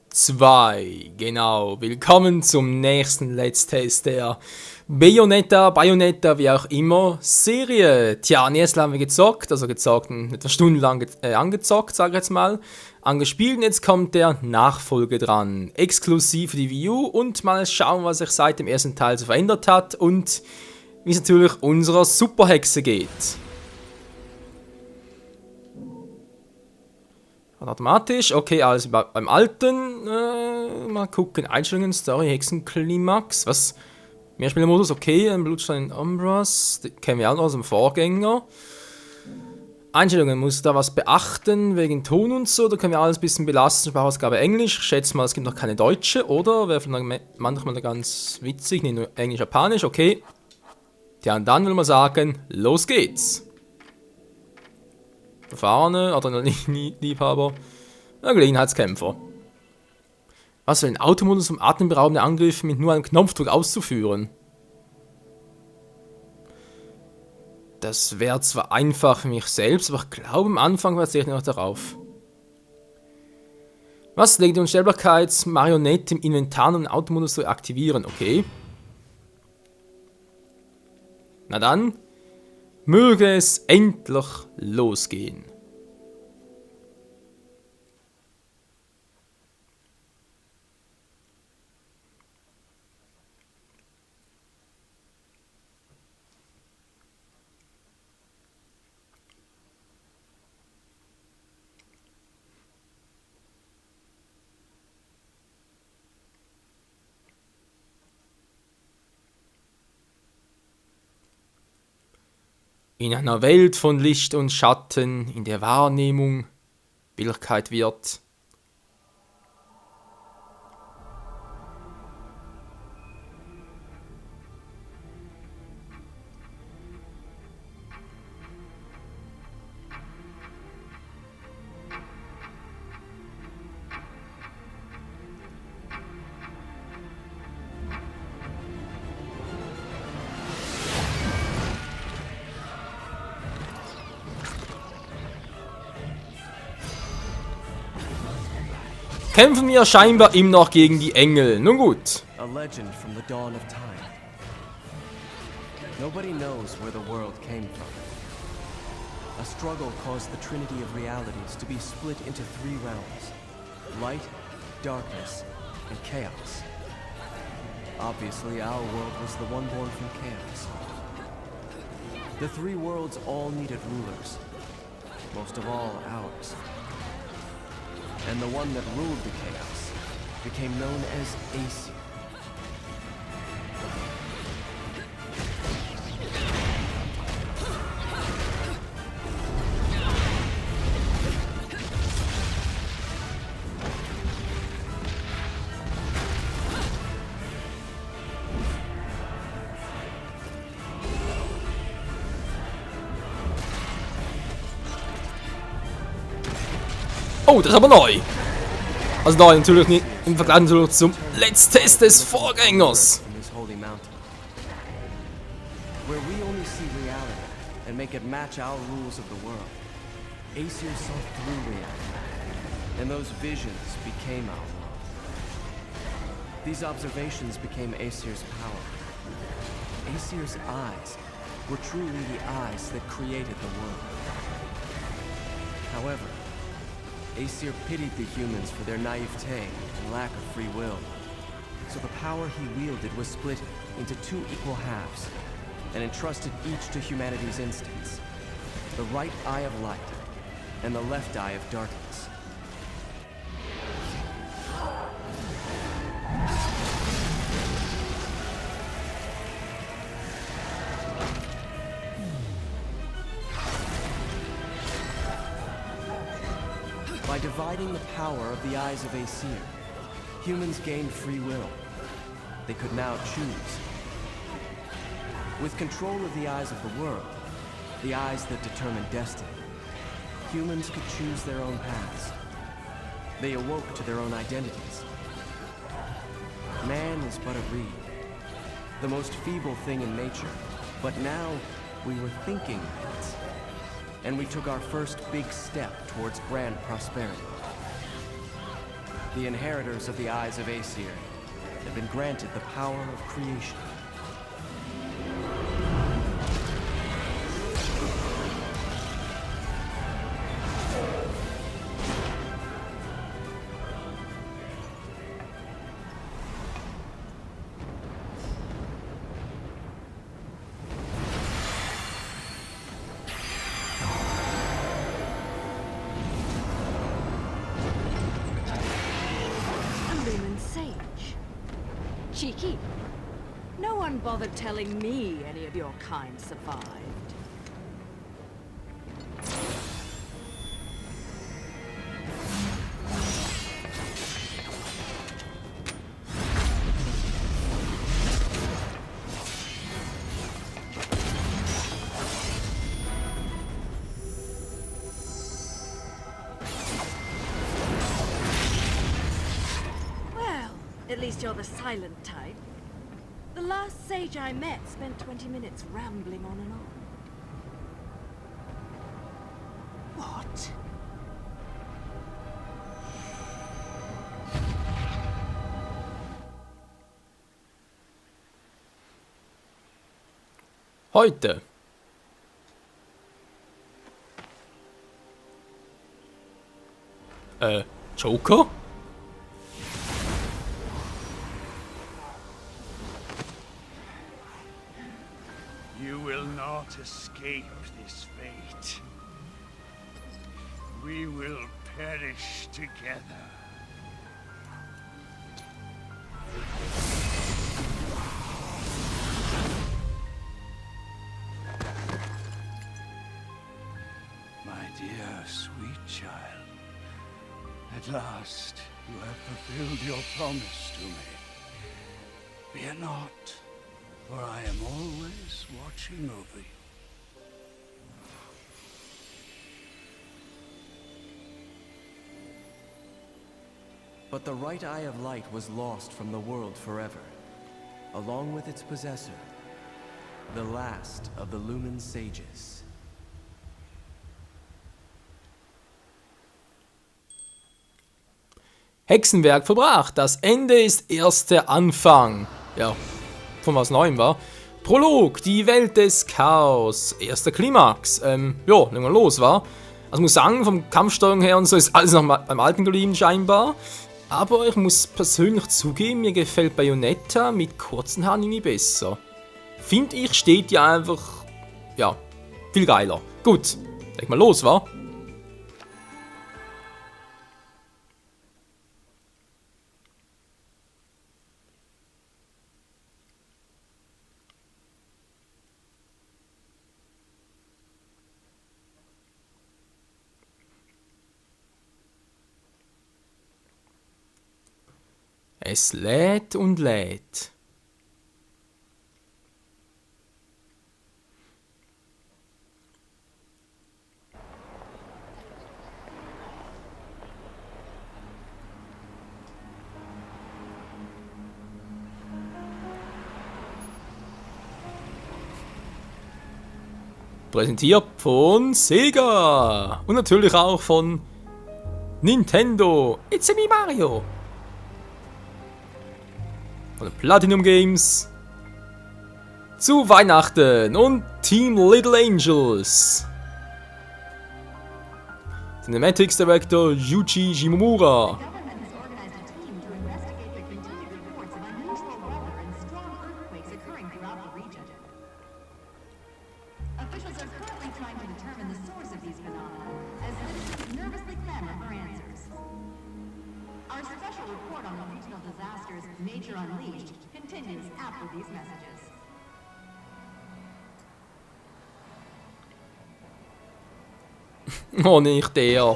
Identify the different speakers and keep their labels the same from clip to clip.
Speaker 1: 2. Genau. Willkommen zum nächsten Let's Test der Bayonetta, wie auch immer, Serie. Tja, erst haben wir gezockt, etwas stundenlang angezockt, sage ich jetzt mal, angespielt und jetzt kommt der Nachfolger dran. Exklusiv für die Wii U und mal schauen, was sich seit dem ersten Teil so verändert hat und wie es natürlich unserer Superhexe geht. Automatisch, okay, alles beim alten. Mal gucken. Einstellungen, Story, Hexenklimax. Was? Mehrspielermodus, okay. Blutstein Umbras. Die kennen wir auch noch aus dem Vorgänger. Einstellungen, muss da was beachten wegen Ton und so. Da können wir alles ein bisschen belasten. Sprachausgabe Englisch. Ich schätze mal, es gibt noch keine deutsche, oder? Wäre manchmal ganz witzig. Nicht nur Englisch, Japanisch, okay. Ja, und dann will man sagen, los geht's. Erfahrene, Adrenalin-Liebhaber, Gelegenheitskämpfer. Was für ein Automodus, um atemberaubende Angriffe mit nur einem Knopfdruck auszuführen? Das wäre zwar einfach für mich selbst, aber ich glaube am Anfang verzichte ich noch darauf. Was legt die Unstellbarkeits-Marionette im Inventar, um den Automodus zu aktivieren? Okay. Na dann. Möge es endlich losgehen. In einer Welt von Licht und Schatten, in der Wahrnehmung Wirklichkeit wird. Kämpfen wir scheinbar immer noch gegen die Engel. Nun gut.
Speaker 2: A legend from the dawn of time. Nobody knows where the world came from. A struggle caused the trinity of realities to be split into 3 realms: light, darkness, and chaos. Obviously, our world was the one born from chaos. The 3 worlds all needed rulers, most of all ours. And the one that ruled the chaos became known as Aesir.
Speaker 1: Oh, das ist aber neu. Also neu natürlich nicht im Vergleich natürlich zum Let's Test des Vorgängers.
Speaker 2: Where we only see reality and make it match our rules of the world. Aesir saw through reality, and those visions became our world. These observations became Aesir's power. Aesir's eyes were truly the eyes that created the world. However, Aesir pitied the humans for their naivete and lack of free will. So the power he wielded was split into 2 equal halves, and entrusted each to humanity's instincts. The right eye of light, and the left eye of darkness. By dividing the power of the eyes of Aesir, humans gained free will. They could now choose. With control of the eyes of the world, the eyes that determine destiny, humans could choose their own paths. They awoke to their own identities. Man is but a reed, the most feeble thing in nature, but now we were thinking reeds. And we took our first big step towards grand prosperity. The inheritors of the Eyes of Aesir have been granted the power of creation.
Speaker 3: Cheeky. No one bothered telling me any of your kind survived. At least you're the silent type. The last sage I met spent 20 minutes rambling on and on.
Speaker 4: What?
Speaker 1: Heute. Joker?
Speaker 5: You will not escape this fate. We will perish together. My dear, sweet child, at last you have fulfilled your promise to me. Fear not, for I am always watching over you.
Speaker 2: But the right Eye of Light was lost from the world forever, along with its possessor, the last of the Lumen Sages.
Speaker 1: Hexenwerk vollbracht. Das Ende ist erst der Anfang. Ja, von was Neuem war. Prolog, die Welt des Chaos. Erster Klimax. Ja, legen wir los, war. Also ich muss sagen, vom Kampfsteuerung her und so ist alles noch beim Alten geblieben scheinbar. Aber ich muss persönlich zugeben, mir gefällt Bayonetta mit kurzen Haaren irgendwie besser. Finde ich, steht ja einfach, ja, viel geiler. Gut, leg mal los, wa? Es lädt und lädt. Präsentiert von Sega und natürlich auch von Nintendo. It's me Mario. Von den Platinum Games zu Weihnachten und Team Little Angels. Cinematics Director Yuji Shimomura.
Speaker 6: Officials are currently trying to determine the source of these phenomena as citizens nervously clamor for answers. Our special report on the regional disasters, Nature Unleashed, continues after these messages.
Speaker 1: Oh, nicht der.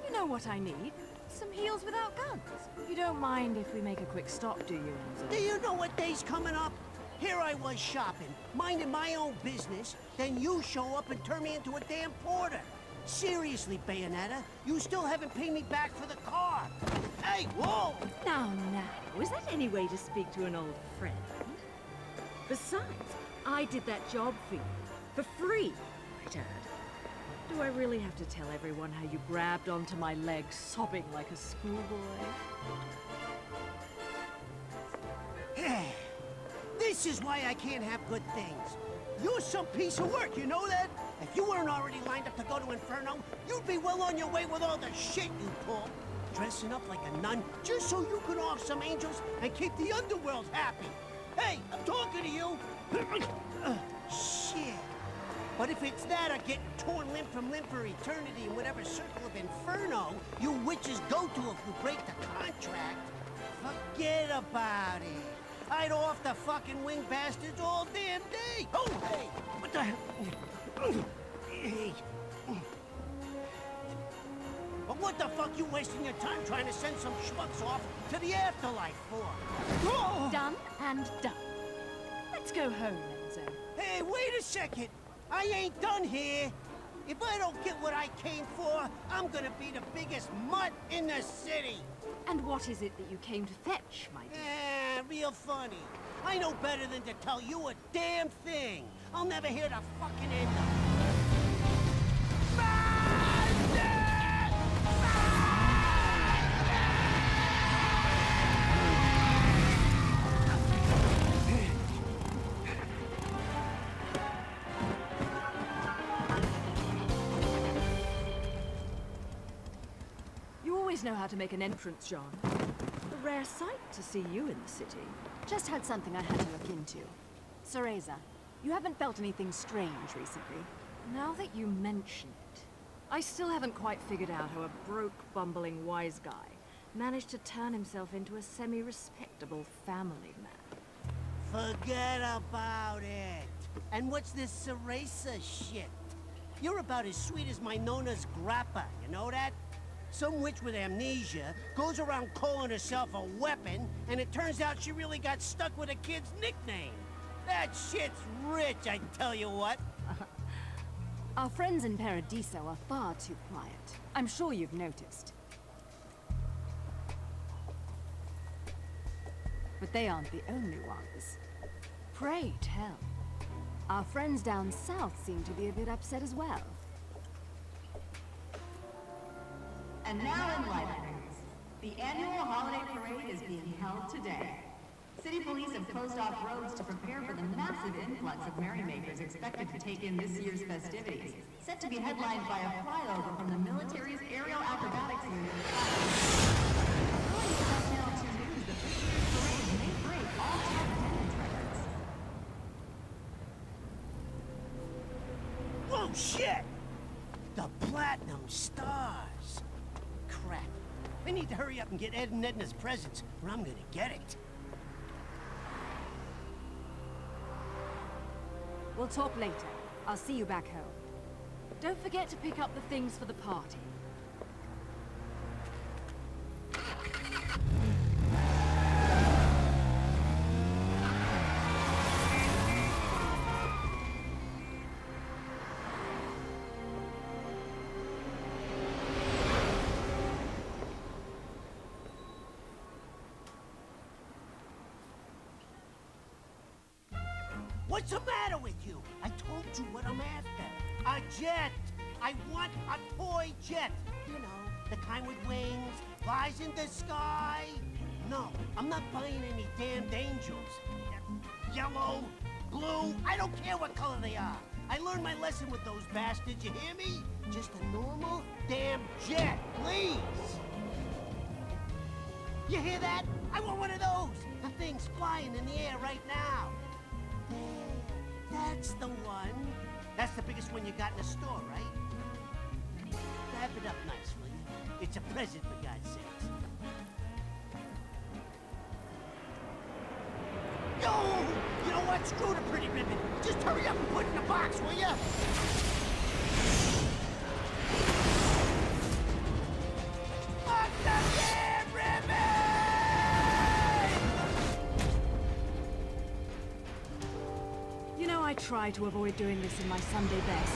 Speaker 3: You know what I need? Some heels without guns. You don't mind if we make a quick stop, do you, Enzo?
Speaker 4: Do you know what day's coming up? Here I was shopping, minding my own business, then you show up and turn me into a damn porter. Seriously, Bayonetta, you still haven't paid me back for the car. Hey, whoa!
Speaker 3: Now, is that any way to speak to an old friend? Besides, I did that job for you. For free, might add. Do I really have to tell everyone how you grabbed onto my leg, sobbing like a schoolboy?
Speaker 4: This is why I can't have good things. You're some piece of work, you know that? If you weren't already lined up to go to Inferno, you'd be well on your way with all the shit you pull. Dressing up like a nun just so you could off some angels and keep the underworld happy. Hey, I'm talking to you. Shit. But if it's that or getting torn limb from limb for eternity in whatever circle of Inferno you witches go to if you break the contract, forget about it. I'd off the fucking wing bastards all damn day. Oh, hey, what the hell? Hey. But what the fuck you wasting your time trying to send some schmucks off to the afterlife for? Oh!
Speaker 3: Done and done. Let's go home, Enzo.
Speaker 4: Hey, wait a second. I ain't done here. If I don't get what I came for, I'm gonna be the biggest mutt in the city.
Speaker 3: And what is it that you came to fetch, my dear?
Speaker 4: Real funny. I know better than to tell you a damn thing. I'll never hear the fucking end of it.
Speaker 3: You always know how to make an entrance, John. A rare sight to see you in the city.
Speaker 7: Just had something I had to look into. Cereza, you haven't felt anything strange recently?
Speaker 3: Now that you mention it, I still haven't quite figured out how a broke, bumbling wise guy managed to turn himself into a semi-respectable family man.
Speaker 4: Forget about it. And what's this Cereza shit? You're about as sweet as my Nona's grappa, you know that? Some witch with amnesia goes around calling herself a weapon, and it turns out she really got stuck with a kid's nickname. That shit's rich, I tell you what.
Speaker 7: Our friends in Paradiso are far too quiet. I'm sure you've noticed. But they aren't the only ones. Pray tell. Our friends down south seem to be a bit upset as well.
Speaker 6: And now in life news, the annual holiday parade is being held today. City police have closed off roads to prepare for the massive influx of merrymakers expected to take in this year's festivities, set to be headlined by a flyover from the military's aerial acrobatics unit. According to West Channel 2 News, the this year's parade may break all time attendance records.
Speaker 4: Whoa, shit! The Platinum Stars. Crap. I need to hurry up and get Ed and Edna's presents, or I'm gonna get it.
Speaker 7: We'll talk later. I'll see you back home.
Speaker 3: Don't forget to pick up the things for the party.
Speaker 4: What's the matter with you? I told you what I'm after. A jet! I want a toy jet! You know, the kind with wings, flies in the sky. No, I'm not buying any damned angels. Yellow, blue, I don't care what color they are. I learned my lesson with those bastards, you hear me? Just a normal damn jet, please! You hear that? I want one of those! The thing's flying in the air right now. There, that's the one. That's the biggest one you got in the store, right? Wrap it up nice, will you? It's a present, for God's sakes. Yo! You know what? Screw the pretty ribbon. Just hurry up and put it in the box, will ya? Fuck the damn ribbon!
Speaker 3: You know, I try to avoid doing this in my Sunday best.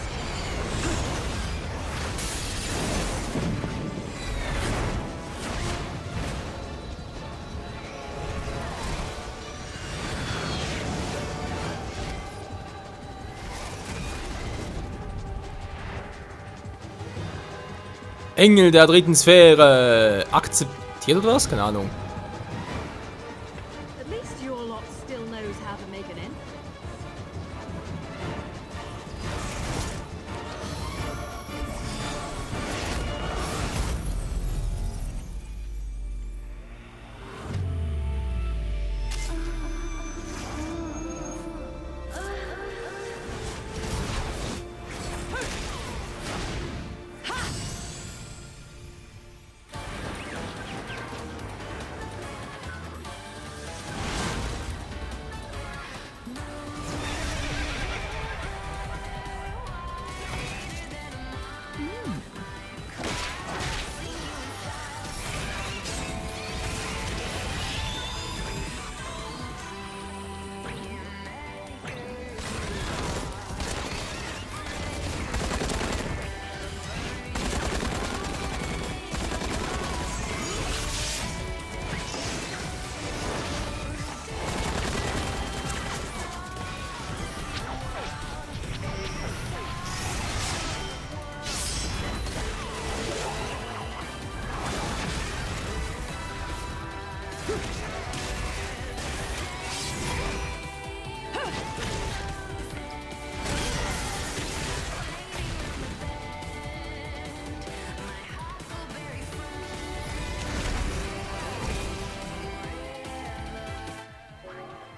Speaker 1: Engel der dritten Sphäre. Akzeptiert oder was? Keine Ahnung.
Speaker 3: At least your lot still knows how to make an end.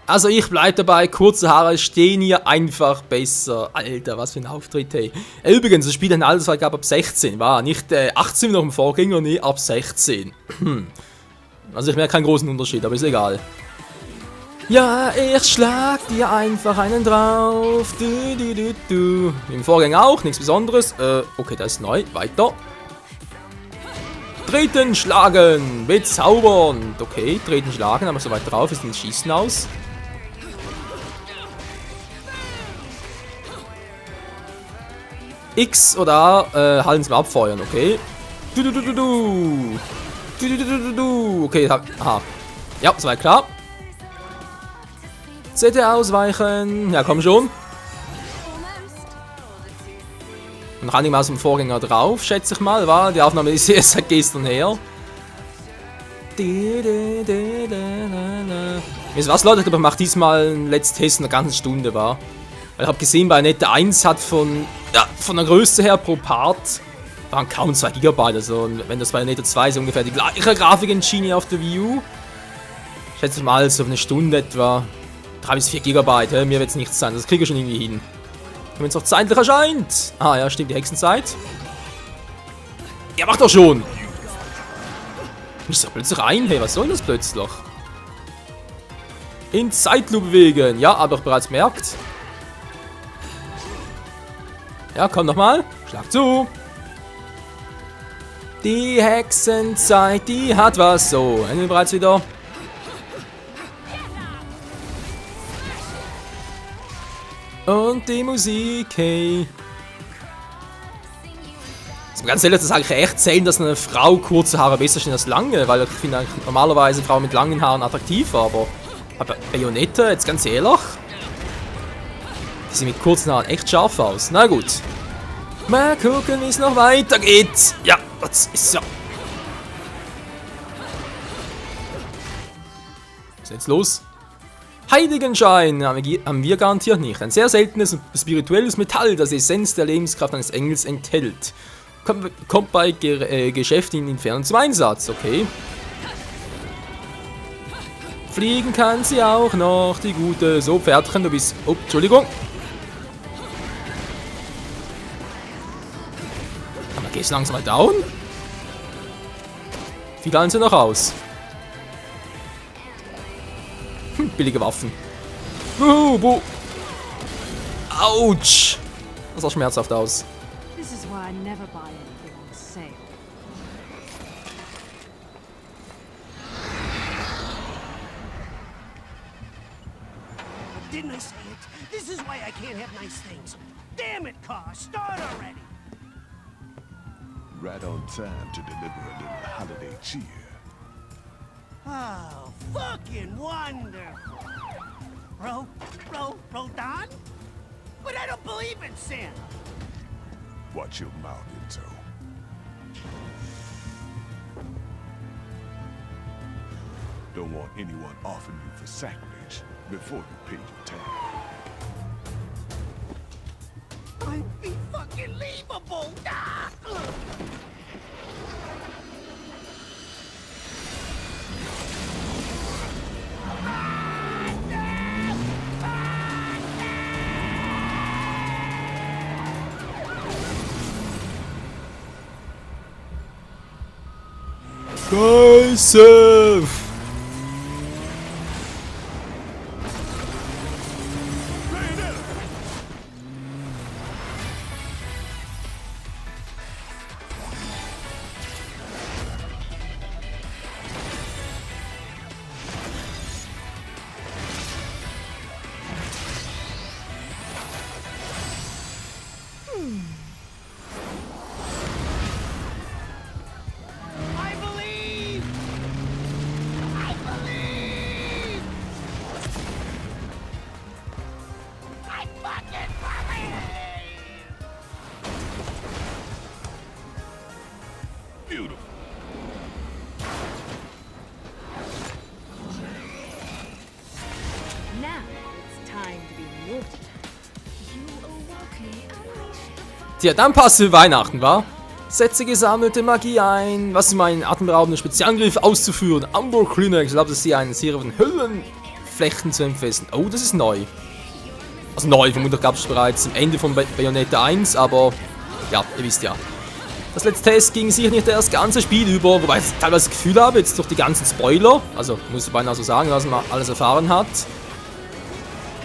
Speaker 1: Also ich bleib dabei, kurze Haare stehen hier einfach besser. Alter, was für ein Auftritt, hey. Übrigens, das Spiel hat eine Altersfreigabe ab 16, war nicht 18 wie noch im Vorgänger, nee, ab 16. Also ich merke keinen großen Unterschied, aber ist egal. Ja, ich schlag dir einfach einen drauf. Du. Im Vorgänger auch, nichts Besonderes. Okay, das ist neu. Weiter. Treten, schlagen, bezaubern. Okay, treten, schlagen, aber so weit drauf ist ein Schießen aus. X oder A halten sie mal abfeuern, okay. Okay, aha. Ja, das war klar. ZT ausweichen. Ja, komm schon. Und ran ich mal aus dem Vorgänger drauf, schätze ich mal, war. Die Aufnahme ist erst seit gestern her. Wisst ihr was, Leute? Ich glaube, ich mache diesmal einen letzten Test in einer ganzen Stunde, war. Weil ich habe gesehen, bei Netta 1 hat von der Größe her pro Part waren kaum 2 GB. Also, wenn das bei Netta 2 ist, ungefähr die gleiche Grafik-Engine auf der Wii U. Schätze ich mal, so eine Stunde etwa 3 bis 4 GB. Mir wird es nichts sein, das kriege ich schon irgendwie hin. Wenn es noch zeitlich erscheint. Ah ja, stimmt, die Hexenzeit. Ja, mach doch schon! Ist doch plötzlich ein, hey, was soll das plötzlich? In Zeitlupe bewegen. Ja, aber ich bereits bemerkt. Ja, komm nochmal. Schlag zu. Die Hexenzeit, die hat was. So, Engel bereits wieder. Und die Musik, hey. Also ganz ehrlich, das ist eigentlich echt selten, dass eine Frau kurze Haare besser stehen als lange, weil ich finde eigentlich normalerweise Frauen mit langen Haaren attraktiv, aber bei Bayonetta, jetzt ganz ehrlich, die sehen mit kurzen Haaren echt scharf aus. Na gut. Mal gucken, wie es noch weitergeht. Ja, das ist ja. Was ist jetzt los? Heiligenschein haben wir garantiert nicht. Ein sehr seltenes spirituelles Metall, das die Essenz der Lebenskraft eines Engels enthält. Kommt bei Geschäften in Inferno zum Einsatz, okay. Fliegen kann sie auch noch, die gute. So, Pferdchen, du bist... Oh, Entschuldigung. Aber gehst du langsam mal down? Wie fallen sie noch aus? Billige Waffen. Autsch! Das sah schmerzhaft aus.
Speaker 3: This is why I never buy anything on sale.
Speaker 4: Didn't I say it? This is why I can't have nice things. Damn it, car, start already.
Speaker 8: Right on time to deliver a little holiday cheer.
Speaker 4: Oh, fucking wonderful. Rodon? But I don't believe in Santa.
Speaker 8: Watch your mouth, Enzo. Don't want anyone offering you for sacrilege before you pay your tab.
Speaker 4: Unbelievable! Ah!
Speaker 1: Scheiße!
Speaker 4: I believe! I believe! I fucking believe!
Speaker 8: Beautiful.
Speaker 3: Now it's time to be naughty.
Speaker 1: Tja, dann passt für Weihnachten, wa? Setze gesammelte Magie ein. Was ist mein atemberaubender Spezialangriff auszuführen? Umbral Climax, ich glaube, das ist hier eine Serie von Höllenflechten zu entfesseln. Oh, das ist neu. Also neu, vermutlich gab es bereits am Ende von Bayonetta 1, aber ja, ihr wisst ja. Das letzte Test ging sicher nicht das ganze Spiel über, wobei ich teilweise das Gefühl habe, jetzt durch die ganzen Spoiler, also muss ich beinahe so sagen, was man alles erfahren hat.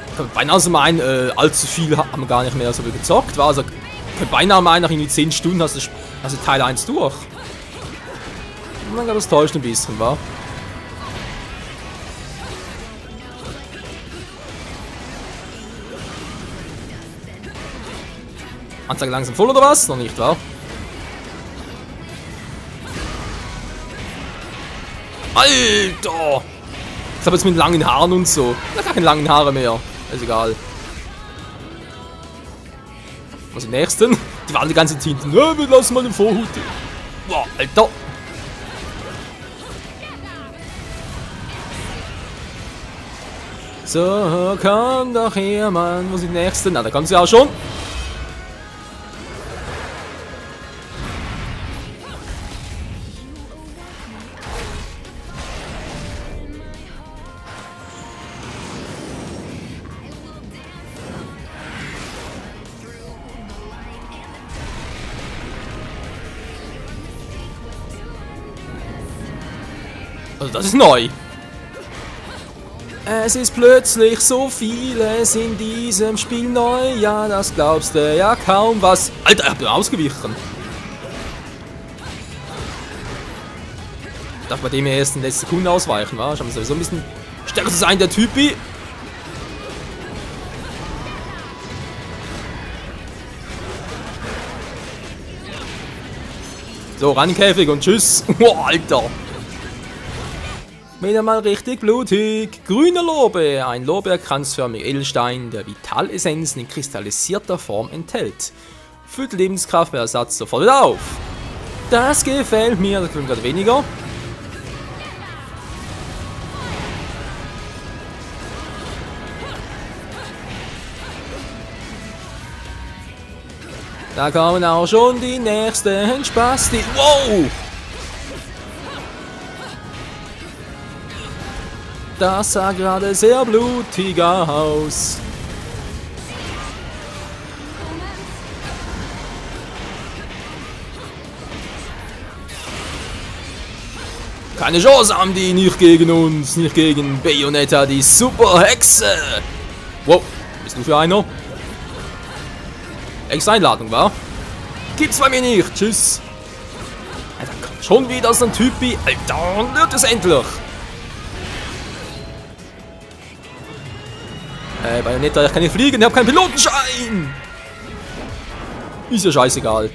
Speaker 1: Ich kann beinahe so meinen, allzu viel haben wir gar nicht mehr so viel gezockt, war also ich könnte beinahe meinen, nach irgendwie 10 Stunden hast du Teil 1 durch. Und dann gab es täuscht ein bisschen, wa? Anzeige langsam voll oder was? Noch nicht, wa? Alter! Ich habe jetzt mit langen Haaren und so. Ich habe gar keine langen Haare mehr. Ist egal. Was im nächsten? Die waren die ganzen Tinten. Ja, wir lassen mal den Vorhut. Boah, Alter. So, komm doch her, Mann. Wo sind die nächsten? Na, da kannst du ja auch schon. Also das ist neu. Es ist plötzlich so vieles in diesem Spiel neu. Ja, das glaubst du ja kaum was. Alter, ich bin ausgewichen. Ich darf bei dem erst in der letzten Sekunde ausweichen, wa? Schauen wir sowieso ein bisschen stärker zu sein, der Typi. So, ran in den Käfig und tschüss. Boah, Alter. Wieder mal richtig blutig. Grüner Lobe, ein lorbeerkranzförmiger Edelstein, der Vitalessenzen in kristallisierter Form enthält. Füllt Lebenskraft bei Ersatz sofort wieder auf. Das gefällt mir, das gefällt mir gerade weniger. Da kommen auch schon die nächsten Spasti. Wow! Das sah gerade sehr blutig aus. Keine Chance haben die nicht gegen uns, nicht gegen Bayonetta, die Superhexe. Wow, bist du für einer? Extra Einladung, wa? Gibt's bei mir nicht, tschüss. Alter, kommt schon wieder so ein Typi. Alter, und wird es endlich. Bayonetta, ich kann nicht fliegen, ich habe keinen Pilotenschein! Ist ja scheißegal.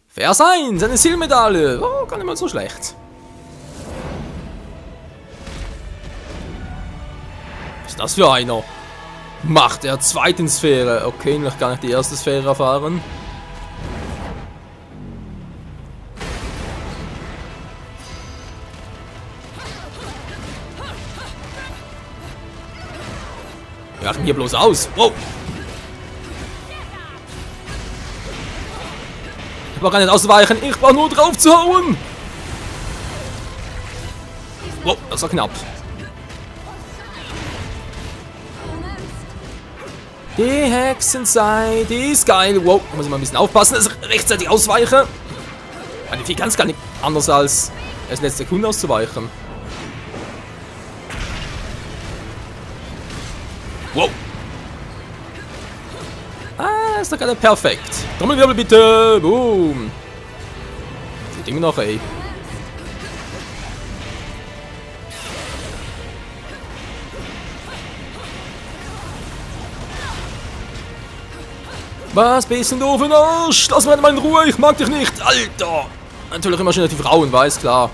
Speaker 1: Vers 1, eine Silbermedaille. Oh, gar nicht mal so schlecht. Was ist das für einer? Macht der zweiten Sphäre. Okay, noch gar nicht die erste Sphäre erfahren. Wir achten hier bloß aus. Wow. Ich brauche gar nicht ausweichen. Ich brauche nur drauf zu hauen. Wow, das war knapp. Die Hexenzeit, die ist geil. Wow, da muss ich mal ein bisschen aufpassen, dass ich rechtzeitig ausweiche. Meine Vieh kann es gar nicht anders als es letzte Sekunde auszuweichen. Wow. Ah, ist doch gerade perfekt. Trommelwirbel bitte. Boom. Die Dinge noch, ey. Was bist denn du für ein Arsch? Lass mich mal in Ruhe, ich mag dich nicht. Alter. Natürlich immer schon die Frauen, weiß klar.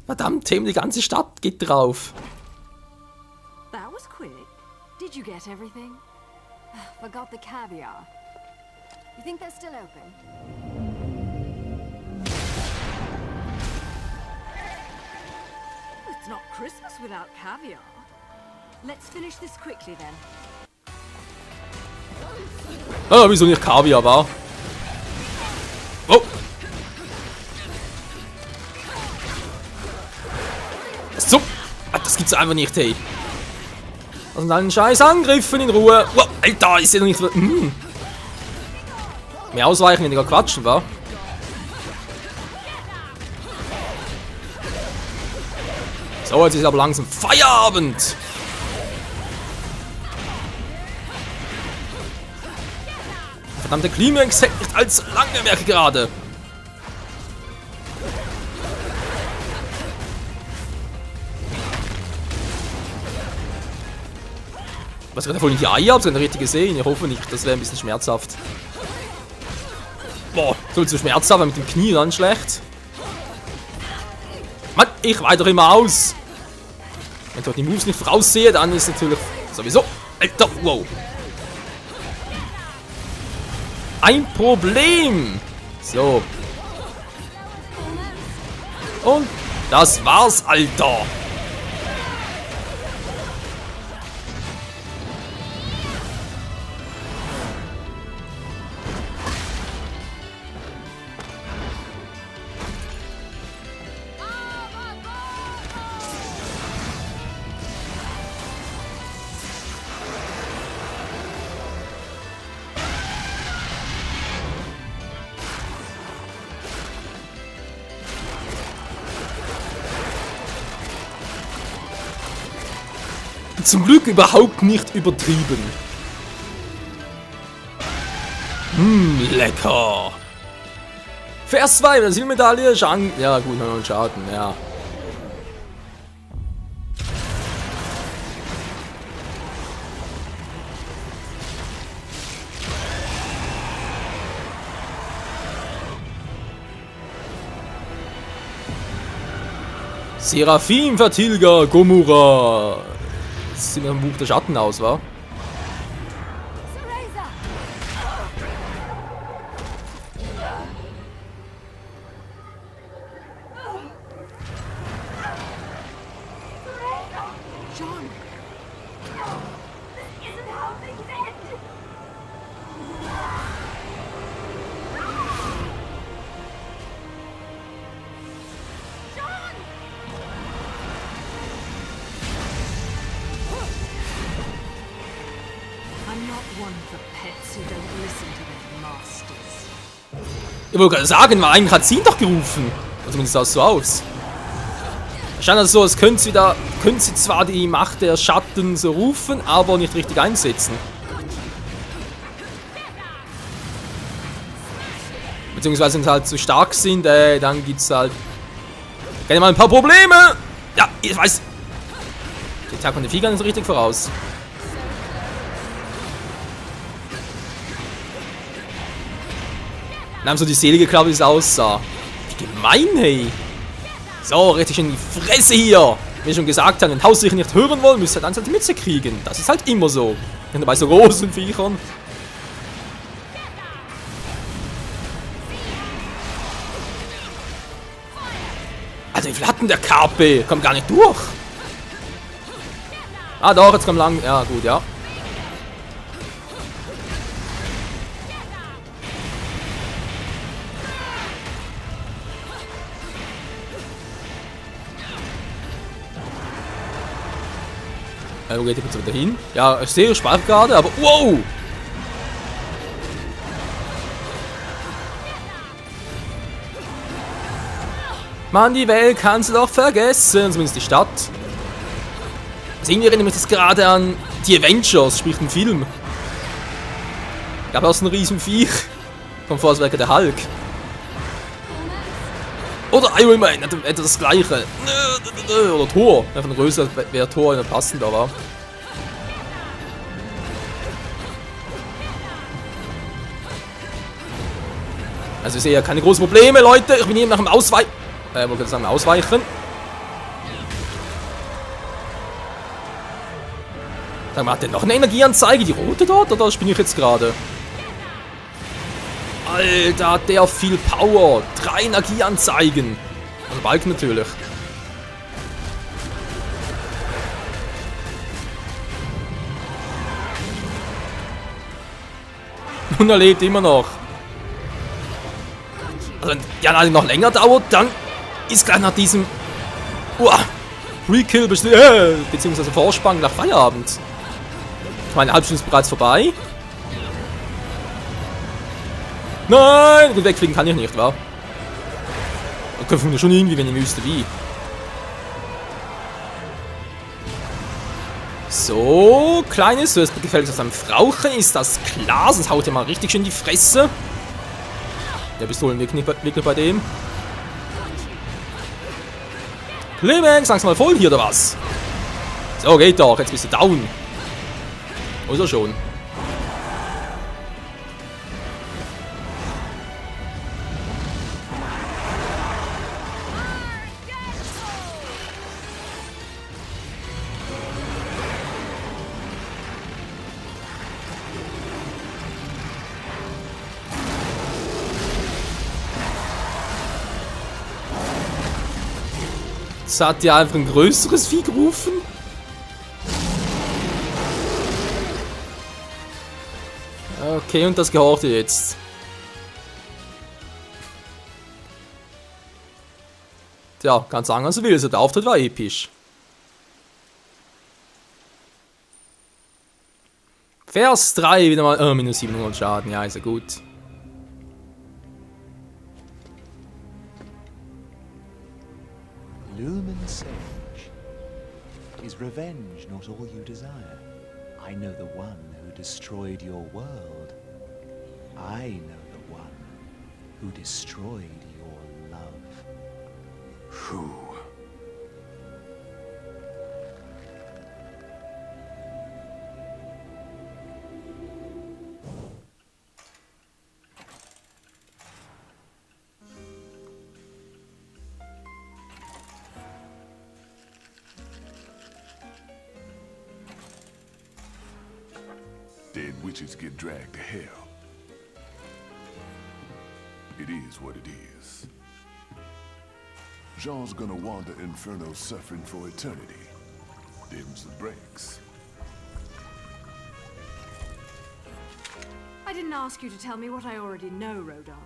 Speaker 1: Verdammt, Tim, die ganze Stadt geht drauf.
Speaker 3: That was quick.
Speaker 7: Did you get everything? Forgot the caviar. You think they're still open?
Speaker 3: It's not Christmas without caviar. Let's finish this quickly then.
Speaker 1: Ah, wieso nicht Kaviar war? Oh! So! Das gibt's einfach nicht, hey. Was sind einen scheiß Angriffen in Ruhe? Wow, Alter, ist ja noch nicht... Mehr ausweichen, weniger quatschen, wa? So, jetzt ist aber langsam Feierabend! Verdammte Klimax hält nicht allzu lange, merke gerade. Was gerade voll in die Eier? Hab's nicht richtig gesehen? Ich hoffe nicht, das wäre ein bisschen schmerzhaft. Boah, so zu schmerzhaft, mit dem Knie dann schlecht. Mann, ich weiter immer aus. Wenn ich die Moves nicht voraussehe, dann ist natürlich sowieso... Alter, wow. Ein Problem. So. Und das war's, Alter. Zum Glück überhaupt nicht übertrieben. Lecker. Vers 2, Silbermedaille, Schaden. Ja gut, 900 Schaden, ja. Seraphim Vertilger Gomorra. Das sieht mir im Buch der Schatten aus, wa?
Speaker 3: John! I'm not one for pets who don't listen to their masters.
Speaker 1: Ich wollte gerade sagen, weil eigentlich hat sie ihn doch gerufen. Also zumindest sah es so aus. Scheint also so, als könnte sie zwar die Macht der Schatten so rufen, aber nicht richtig einsetzen. Beziehungsweise wenn sie halt zu stark sind, dann gibt's halt gerne mal ein paar Probleme. Ja, ich weiß. Die Tag und die Viecher nicht so richtig voraus. Und haben so die Seele geklaut, wie es aussah. Wie gemein, hey. So, richtig in die Fresse hier. Wie ich schon gesagt habe, wenn Haustiere nicht hören wollen, müsst ihr dann seine Mütze kriegen. Das ist halt immer so. Und bei so großen Viechern. Alter, wie viel hat denn der KP? Kommt gar nicht durch. Ah, doch, jetzt kommt lang. Ja, gut, ja. Wo geht die jetzt wieder hin? Ja, ich sehe, spart gerade, aber wow! Mann, die Welt kannst du doch vergessen, zumindest die Stadt. Also irgendwie erinnert mich das gerade an die Avengers, sprich den Film. Gab auch so ein riesen Viech. Vom Vorwerker der Hulk. Oder Iron Man, etwa das gleiche. Oder Thor. Ja, von Größe wäre Thor in der passender war. Also ich sehe ja keine großen Probleme, Leute. Ich bin hier nach dem Ausweichen. Wollte ich sagen, Ausweichen. Sag mal, hat der noch eine Energieanzeige? Die rote dort? Oder spinne ich jetzt gerade? Alter, hat der viel Power. 3 Energieanzeigen. Und Balken natürlich. Und er lebt immer noch. Also wenn die Anlage noch länger dauert, dann ist gleich nach diesem Re-Kill beziehungsweise Vorspann nach Feierabend. Meine Halbstunde ist bereits vorbei. Nein! Gut, wegfliegen kann ich nicht, wa? Da können wir schon irgendwie, wenn ich wüsste wie. So, Kleines, du hast gefällt aus einem Frauchen, ist das klar? Sonst haut ihr mal richtig schön die Fresse. Der Pistolen liegt nicht bei dem. Clemens, sag's mal voll hier, oder was? So, geht doch, jetzt bist du down. Wo ist er schon? Jetzt hat ja einfach ein größeres Vieh gerufen. Okay, und das gehorcht ihr jetzt. Tja, kann sagen, was du willst. Der Auftritt war episch. Vers 3 wieder mal. Minus 700 Schaden. Ja, ist ja gut.
Speaker 9: Lumen Sage. Is revenge not all you desire? I know the one who destroyed your world. I know the one who destroyed your love.
Speaker 8: Who? Dead witches get dragged to hell. It is what it is. Jean's gonna wander Inferno suffering for eternity. Them's the breaks.
Speaker 3: I didn't ask you to tell me what I already know, Rodon.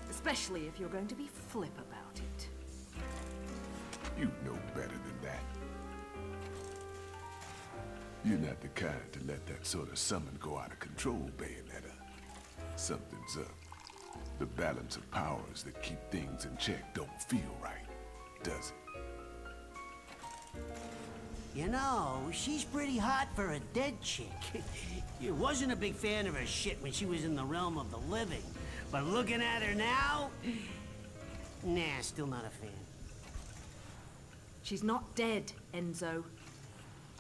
Speaker 3: Especially if you're going to be flip about it.
Speaker 8: You know better than that. You're not the kind to let that sort of summon go out of control, Bayonetta. Something's up. The balance of powers that keep things in check don't feel right, does it?
Speaker 4: You know, she's pretty hot for a dead chick. You wasn't a big fan of her shit when she was in the realm of the living. But looking at her now... Nah, still not a fan.
Speaker 3: She's not dead, Enzo.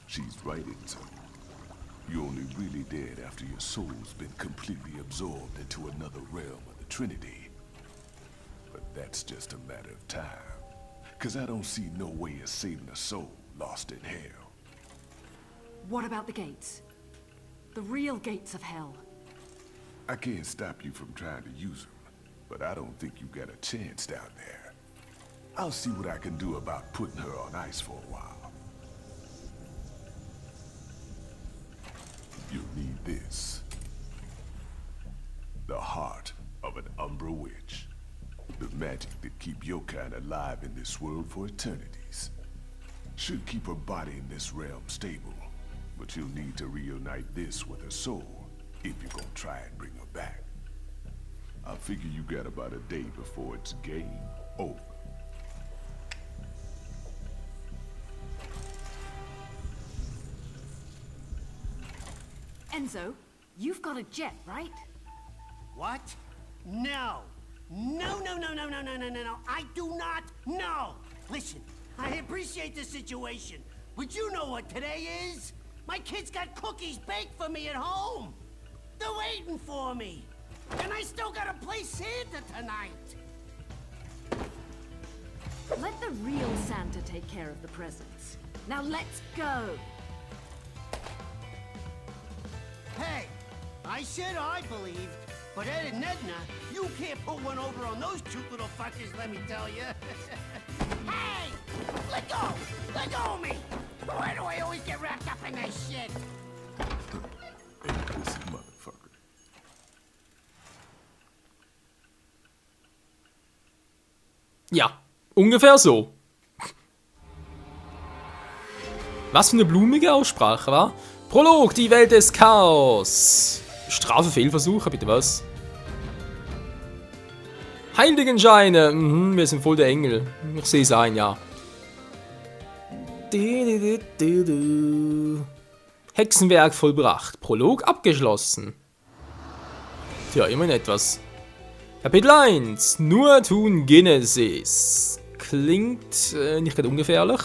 Speaker 8: She's right, Enzo. You're only really dead after your soul's been completely absorbed into another realm of the Trinity. but that's just a matter of time. 'Cause I don't see no way of saving a soul lost in hell.
Speaker 3: What about the gates? The real gates of hell?
Speaker 8: I can't stop you from trying to use them, but I don't think you got a chance down there. I'll see what I can do about putting her on ice for a while. You'll need this. The heart of an Umbra witch. The magic that keep your kind alive in this world for eternities. Should keep her body in this realm stable, but you'll need to reunite this with her soul if you're gonna try and bring her back. I figure you got about a day before it's game over.
Speaker 3: Enzo, you've got a jet, right?
Speaker 4: What? No. No, no, no, no, no, no, no, no, no. I do not know. Listen, I appreciate the situation, but you know what today is? My kids got cookies baked for me at home. They're waiting for me. And I still gotta play Santa tonight.
Speaker 3: Let the real Santa take care of the presents. Now let's go.
Speaker 4: Hey, I said I believed, but Ed and Edna, you can't put one over on those cute little fuckers, let me tell you. Hey! Let go! Let go of me! Why do I always get wrapped up in this shit?
Speaker 8: This motherfucker.
Speaker 1: Ja, ungefähr so. Was für eine blumige Aussprache, wa? Prolog, die Welt des Chaos. Strafe Fehlversuche, bitte was? Heiligenscheine. Wir sind voll der Engel. Ich sehe es ein, ja. Hexenwerk vollbracht. Prolog abgeschlossen. Tja, immerhin etwas. Kapitel 1. Nur tun Genesis. Klingt nicht gerade ungefährlich.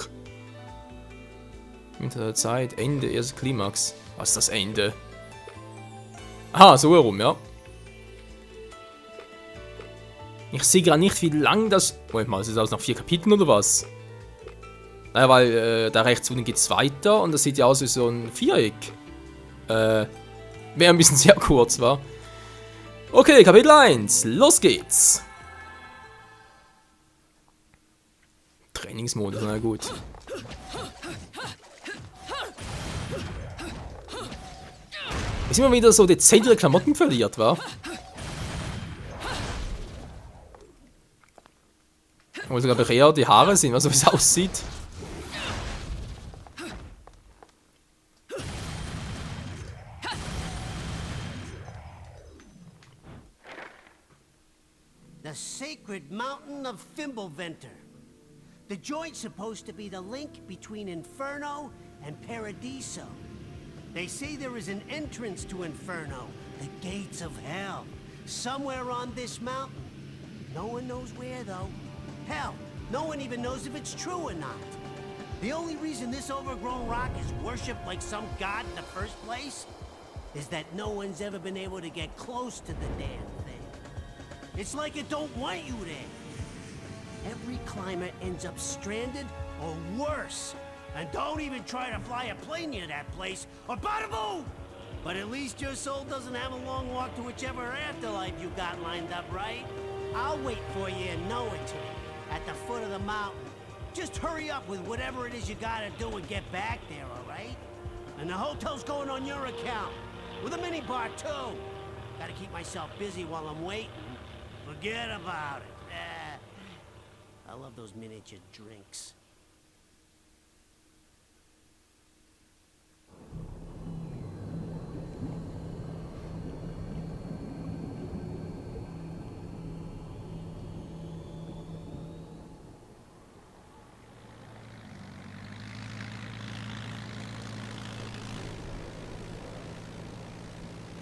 Speaker 1: Mit der Zeit, Ende, erster Klimax. Was ist das Ende? Aha, so herum, ja. Ich sehe gerade nicht, wie lang das... Moment mal, ist das aus nach 4 Kapiteln oder was? Naja, weil da rechts unten geht es weiter und das sieht ja aus wie so ein Viereck. Wäre ein bisschen sehr kurz, wa? Okay, Kapitel 1. Los geht's. Trainingsmodus, na gut. Ist immer wieder so dezent ihre Klamotten verliert, wa? Wo sogar eher die Haare sind, was so wie es aussieht.
Speaker 4: The sacred mountain of Fimbulventer. The joint's supposed to be the link between Inferno and Paradiso. They say there is an entrance to Inferno, the gates of hell, somewhere on this mountain. No one knows where, though. Hell, no one even knows if it's true or not. The only reason this overgrown rock is worshipped like some god in the first place is that no one's ever been able to get close to the damn thing. It's like it don't want you there. Every climber ends up stranded or worse. And don't even try to fly a plane near that place, or bada boom! But at least your soul doesn't have a long walk to whichever afterlife you got lined up, right? I'll wait for you in Noaton, at the foot of the mountain. Just hurry up with whatever it is you gotta do and get back there, alright? And the hotel's going on your account, with a minibar too. Gotta keep myself busy while I'm waiting. Forget about it. I love those miniature drinks.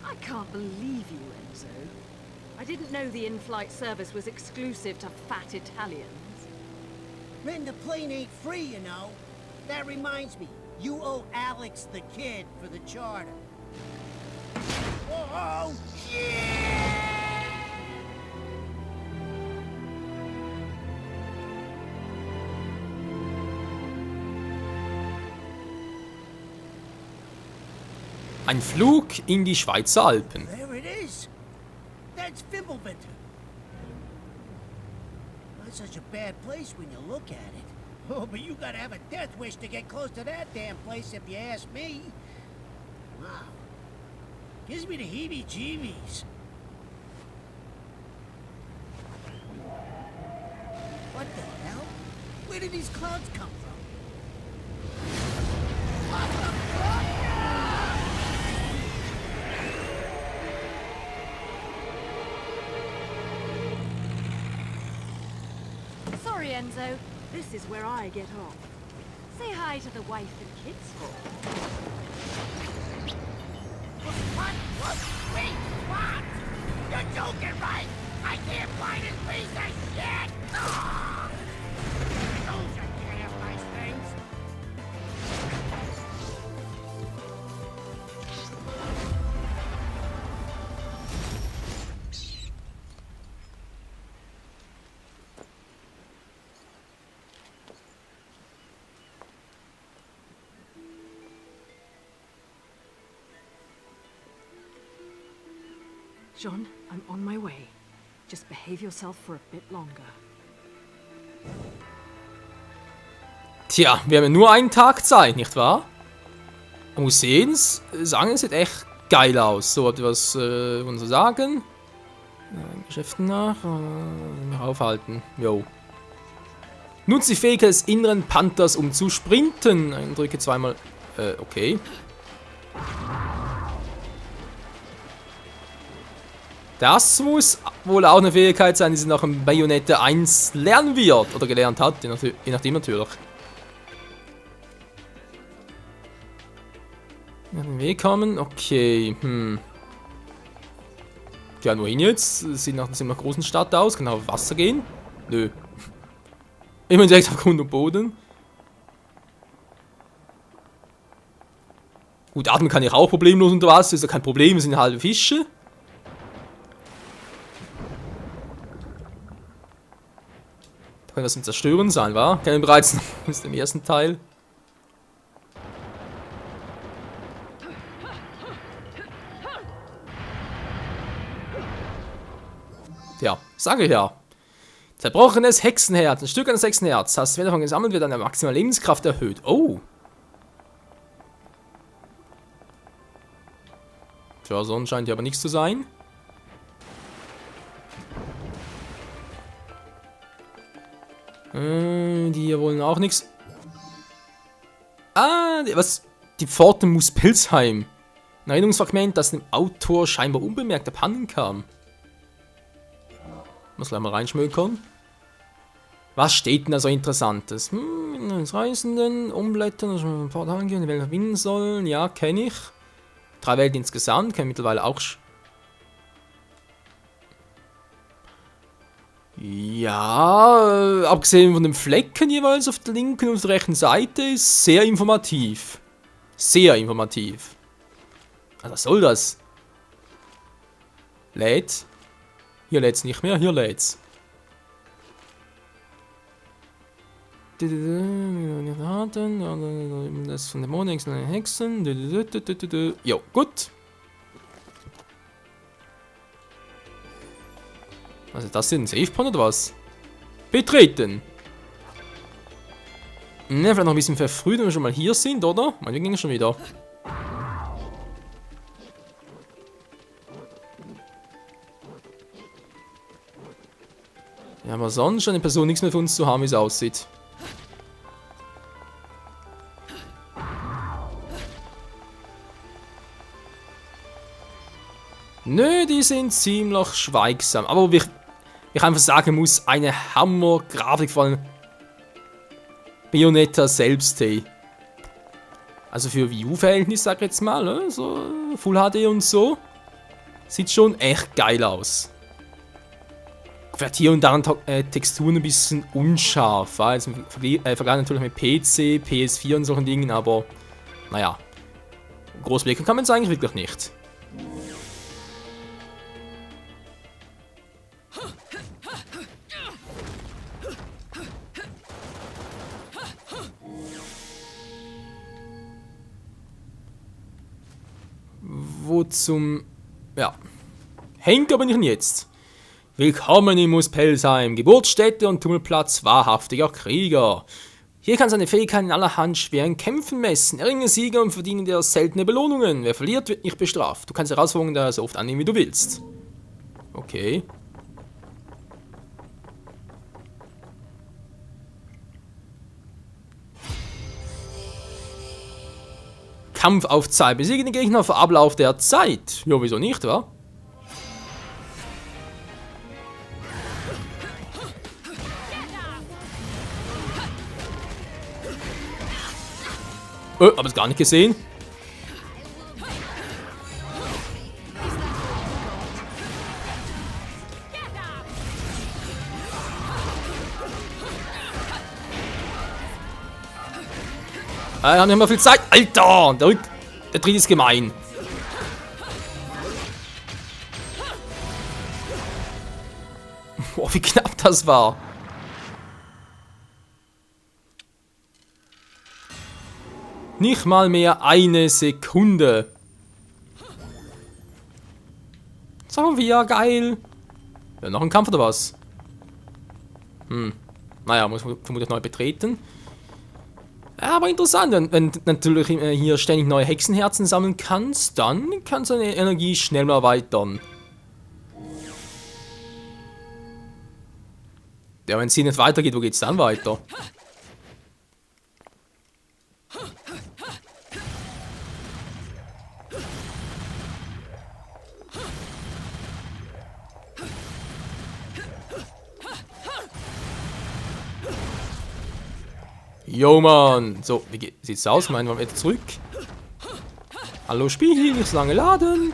Speaker 3: I can't believe you, Enzo. I didn't know the in-flight service was exclusive to fat Italians.
Speaker 4: Renting the plane ain't free, you know. That reminds me, you owe Alex the kid for the charter. Oh, shit!
Speaker 1: Ein Flug in die Schweizer Alpen.
Speaker 4: There it is. That's Fimbulvitr. Not such a bad place when you look at it. Oh, but you gotta have a death wish to get close to that damn place if you ask me. Wow. Gives me the heebie-jeebies. What the hell? Where did these clouds come from?
Speaker 3: Sorry, Enzo. This is where I get off. Say hi to the wife and kids for me.
Speaker 4: What? Wait, what? You're joking, right? I can't find this piece of shit! Those are damn nice things.
Speaker 3: John, I'm on my way. Just behave yourself for a bit longer.
Speaker 1: Tja, wir haben ja nur einen Tag Zeit, nicht wahr? Man muss sehen, sagen, es sieht echt geil aus. So, etwas wollen Sie sagen? Geschäften nach. Aufhalten. Jo. Nutze die Fähigkeit des inneren Panthers, um zu sprinten. Drücke zweimal. Okay. Das muss wohl auch eine Fähigkeit sein, die sie nach dem Bayonetta 1 lernen wird. Oder gelernt hat, je nachdem natürlich. Ja, den Weg kommen, okay, Ja, wohin jetzt? Sieht nach einer großen Stadt aus. Kann auf Wasser gehen? Nö. Immer direkt auf Grund und Boden. Gut, atmen kann ich auch problemlos unter Wasser. Ist ja kein Problem, es sind halbe Fische. Da kann das zum Zerstören sein, wa? Kennen wir bereits aus dem ersten Teil. Ja, sage ich ja. Zerbrochenes Hexenherz. Ein Stück eines Hexenherz. Hast du davon gesammelt, wird deine maximale Lebenskraft erhöht. Oh. Tja, sonst scheint hier aber nichts zu sein. Die hier wollen auch nichts. Ah, was? Die Pforte muss Pilzheim. Ein Erinnerungsfragment, das dem Autor scheinbar unbemerkt abhanden kam. Muss gleich mal reinschmökern. Was steht denn da so Interessantes? Reisenden, umblättern, ein paar Tage, die Welt gewinnen sollen. Ja, kenne ich. 3 Welten insgesamt, kenne ich mittlerweile auch. Ja, abgesehen von den Flecken jeweils auf der linken und der rechten Seite, ist sehr informativ. Sehr informativ. Also, was soll das? Lädt. Hier lädt's nicht mehr, hier lädt's. Das von Dämonen, Hexen. Jo, gut. Was ist das denn? Ein Safe-Point oder was? Betreten! Ne, vielleicht noch ein bisschen verfrüht, wenn wir schon mal hier sind, oder? Wir gingen schon wieder. Ja, aber sonst scheint die Person nichts mehr für uns zu haben, wie es aussieht. Nö, die sind ziemlich schweigsam. Aber wie ich einfach sagen muss, eine Hammer-Grafik von Bayonetta selbst, hey. Also für Wii U-Verhältnis, sag ich jetzt mal, ne? So Full HD und so. Sieht schon echt geil aus. Vielleicht hier und da Texturen ein bisschen unscharf, also im Vergleich natürlich mit PC, PS4 und solchen Dingen, aber naja, groß blicken kann man es eigentlich wirklich nicht. zum... Ja. Henker bin ich denn jetzt. Willkommen in Muspelheim, Geburtsstätte und Tummelplatz wahrhaftiger Krieger. Hier kann seine Fähigkeiten in allerhand schweren Kämpfen messen, erringe Siege und verdiene dir seltene Belohnungen. Wer verliert, wird nicht bestraft. Du kannst Herausforderungen da so oft annehmen, wie du willst. Okay. Kampf auf Zeit. Besiege den Gegner vor Ablauf der Zeit. Ja, wieso nicht, wa? Oh, hab es gar nicht gesehen. Wir haben nicht mehr viel Zeit. Alter! Der Tritt ist gemein. Boah, wie knapp das war. Nicht mal mehr eine Sekunde. Sagen wir ja, geil. Ja, noch ein Kampf oder was? Naja, muss man vermutlich neu betreten. Ja, aber interessant, wenn du natürlich hier ständig neue Hexenherzen sammeln kannst, dann kannst du deine Energie schnell mal erweitern. Ja, wenn es hier nicht weitergeht, wo geht's dann weiter? Jo, Mann. So, wie sieht's aus? Meinen wir wieder zurück? Hallo Spiel, nicht so lange laden.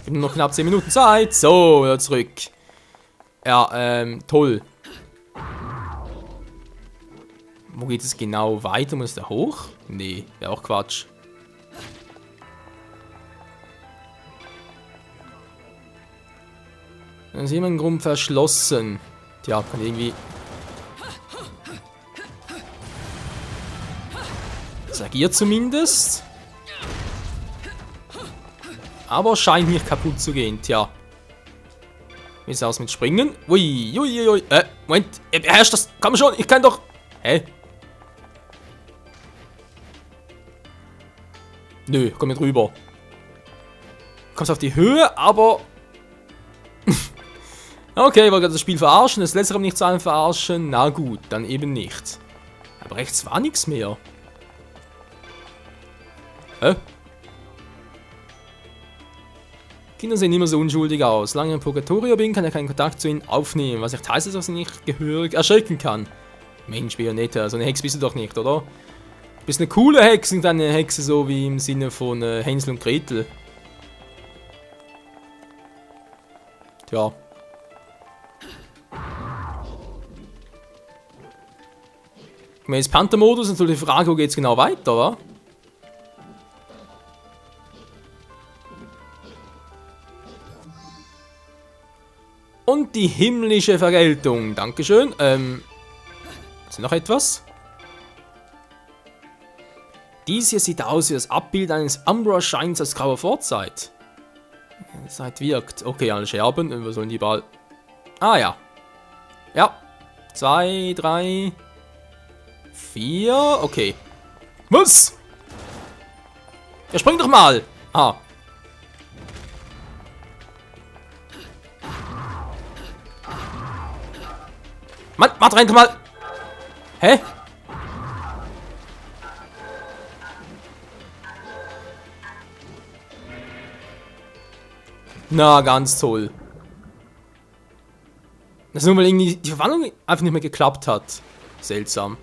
Speaker 1: Wir haben noch knapp 10 Minuten Zeit. So, wieder zurück. Ja, toll. Wo geht es genau weiter? Muss da hoch? Nee, wäre auch Quatsch. Dann ist jemand rum verschlossen. Tja, kann irgendwie... Das agiert zumindest. Aber scheint nicht kaputt zu gehen, tja. Wie sieht es aus mit Springen? Ui, ui, ui. Moment. Beherrscht das. Komm schon, ich kann doch... Hä? Nö, komm nicht rüber. Du kommst auf die Höhe, aber... Okay, wollte das Spiel verarschen, das letztere nicht zu einem verarschen. Na gut, dann eben nicht. Aber rechts war nichts mehr. Hä? Kinder sehen immer so unschuldig aus. Solange ich im Purgatorio bin, kann er keinen Kontakt zu ihnen aufnehmen. Was nicht heißt, dass er nicht gehörig erschrecken kann. Mensch, Bayonetta, so eine Hexe bist du doch nicht, oder? Du bist eine coole Hexe, nicht eine Hexe so wie im Sinne von Hänsel und Gretel. Tja. Gemäß Panther-Modus ist natürlich die Frage, wo geht's genau weiter, wa? Und die himmlische Vergeltung. Dankeschön. Ist noch etwas? Dies hier sieht aus wie das Abbild eines Umbra-Scheins aus grauer Vorzeit. Zeit wirkt. Okay, alle Scherben. Wir sollen die bald... Ah ja. Ja. 2, 3, 4. Okay. Was? Ja, spring doch mal. Ah. Mann, warte rein, mal. Hä? Na, ganz toll. Das ist nur, weil irgendwie die Verwandlung einfach nicht mehr geklappt hat. Seltsam.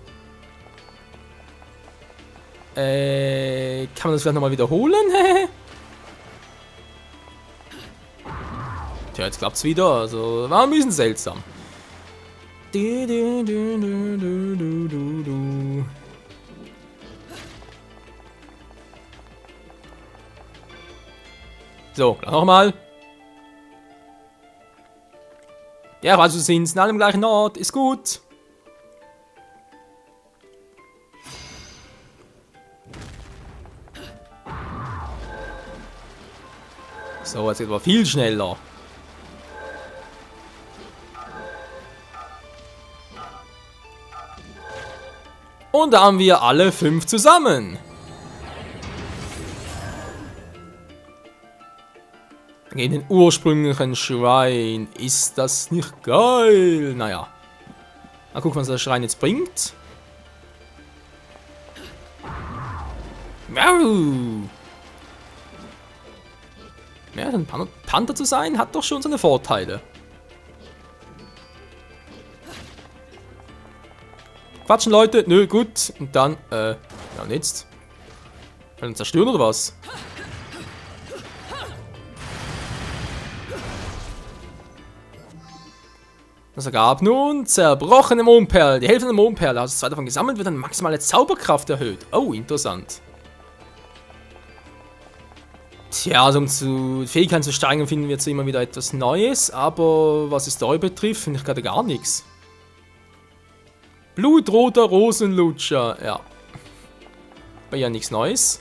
Speaker 1: Kann man das vielleicht nochmal wiederholen? Tja, jetzt klappt's wieder. Also, war ein bisschen seltsam. So, nochmal. Ja, also sind alle im gleichen Ort. Ist gut. So, jetzt geht aber viel schneller. Und da haben wir alle 5 zusammen. In den ursprünglichen Schrein. Ist das nicht geil? Naja. Mal gucken, was der Schrein jetzt bringt. Wow. Ja, ein Panther zu sein, hat doch schon seine Vorteile. Quatschen, Leute. Nö, gut. Und dann, ja, und jetzt? Können wir zerstören oder was? Das ergab nun zerbrochene Mondperle. Die Hälfte der Mondperle, also 2 davon gesammelt, wird dann maximale Zauberkraft erhöht. Oh, interessant. Tja, also um Fähigkeiten zu steigern, finden wir jetzt immer wieder etwas Neues. Aber was die Story betrifft, finde ich gerade gar nichts. Blutroter Rosenlutscher, ja. War ja nichts Neues.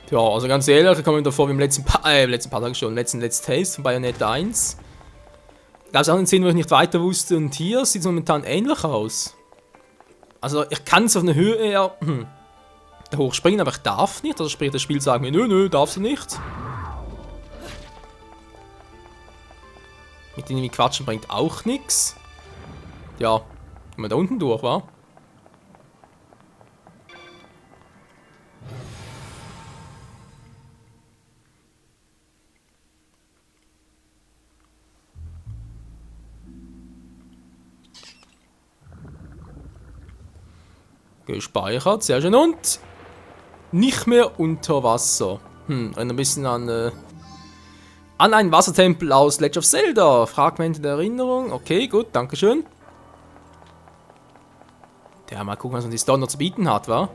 Speaker 1: Ja, also ganz ehrlich, da kommen wir davor wie im letzten Paar Tage schon, letzten Let's Taste von Bayonetta 1. Da gab es auch eine Szene, wo ich nicht weiter wusste, und hier sieht es momentan ähnlich aus. Also ich kann es auf eine Höhe eher da hochspringen, aber ich darf nicht. Also sprich, das Spiel sagt mir, nö, darfst du nicht. Mit denen quatschen bringt auch nichts. Ja, gehen wir da unten durch, wa? Gespeichert, sehr schön. Und nicht mehr unter Wasser. Erinnert ein bisschen an einen Wassertempel aus Legend of Zelda. Fragmente der Erinnerung. Okay, gut, dankeschön. Ja, mal gucken, was uns die Story noch zu bieten hat, wa?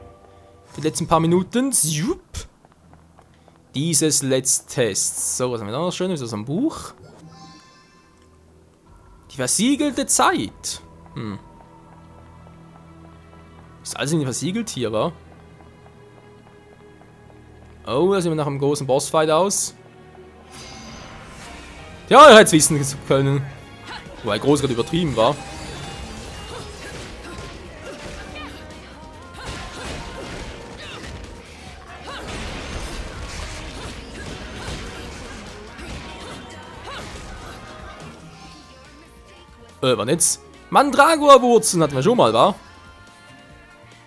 Speaker 1: Die letzten paar Minuten. Zup. Dieses Let's Test. So, was haben wir da noch Schönes aus dem Buch? Die versiegelte Zeit. Ist alles irgendwie versiegelt hier, wa? Oh, da sehen wir nach einem großen Bossfight aus. Ja, er hätte es wissen können. Wobei groß gerade übertrieben war. Wann jetzt? Mandragora-Wurzeln hatten wir schon mal, wa?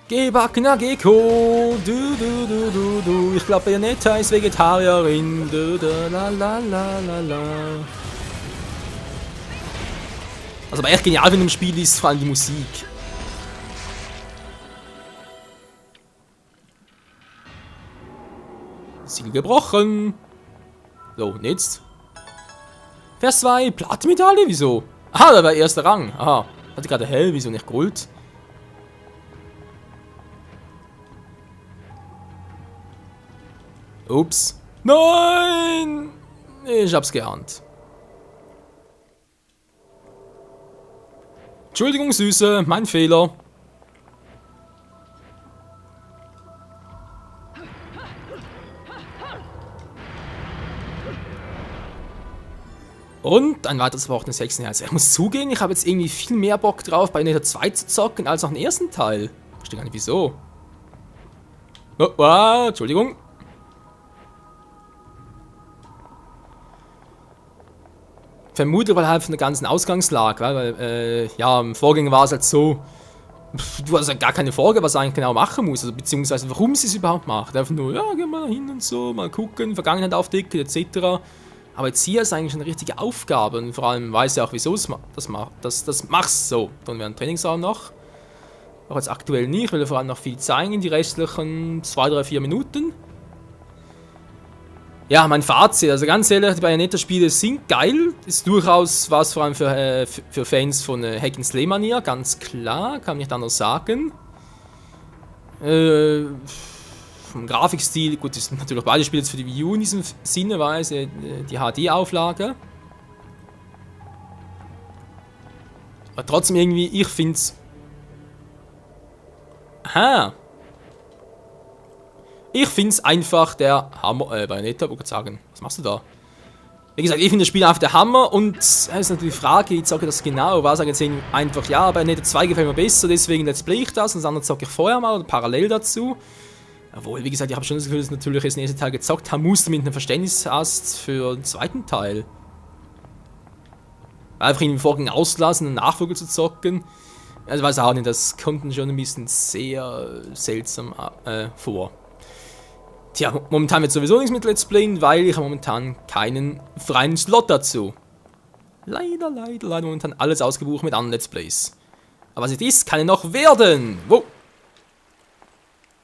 Speaker 1: Gebackener Gecko, du. Ich glaube, Bayonetta ist Vegetarierin. La. Was aber echt genial in dem Spiel ist, vor allem die Musik. Siegel gebrochen. So, und jetzt? Vers 2, Platinmedaille, wieso? Aha, da war erster Rang. Aha, hatte gerade hell, wieso nicht Gold? Ups. Nein! Ich hab's geahnt. Entschuldigung, Süße, mein Fehler. Und ein weiteres verbrochenes Hexenherz. Ich muss zugeben, ich habe jetzt irgendwie viel mehr Bock drauf, Bayonetta 2 zu zocken, als noch den ersten Teil. Ich verstehe gar nicht, wieso. Oh, Entschuldigung. Vermute, weil halt von der ganzen Ausgangslage, weil ja, im Vorgänger war es halt so, du hast ja gar keine Frage, was er eigentlich genau machen muss, also beziehungsweise warum sie es überhaupt macht. Einfach nur, ja, geh mal hin und so, mal gucken, Vergangenheit aufdecken, etc. Aber jetzt hier ist eigentlich eine richtige Aufgabe und vor allem weiß er auch, wieso es das machst so. Dann wäre ein Trainingsraum noch. Auch jetzt aktuell nicht, weil wir vor allem noch viel zeigen, die restlichen 2, 3, 4 Minuten. Ja, mein Fazit, also ganz ehrlich, die Bayonetta-Spiele sind geil, ist durchaus was vor allem für Fans von Hack-and-Slay-Manier, ganz klar, kann man nicht anders sagen. Vom Grafikstil, gut, das sind natürlich beide Spiele jetzt für die Wii U in diesem Sinne, die HD-Auflage. Aber trotzdem irgendwie, ich find's... Aha! Ich finde es einfach der Hammer. Bayonetta, wollte ich sagen. Was machst du da? Wie gesagt, ich finde das Spiel einfach der Hammer und es ist natürlich die Frage, ich zocke das genau. Was sagen jetzt einfach, ja, Bayonetta 2 gefällt mir besser, deswegen let's play ich das und das andere zocke ich vorher mal oder parallel dazu. Obwohl, wie gesagt, ich habe schon das Gefühl, dass natürlich das nächste Teil gezockt haben musste mit einem Verständnis hast für den zweiten Teil. Einfach in den Vorgänger auslassen, einen Nachfolger zu zocken. Also weiß auch nicht, das kommt schon ein bisschen sehr seltsam vor. Tja, momentan wird sowieso nichts mit Let's Playen, weil ich habe momentan keinen freien Slot dazu. Leider momentan alles ausgebucht mit anderen Let's Plays. Aber was nicht ist, kann ja noch werden. Wo?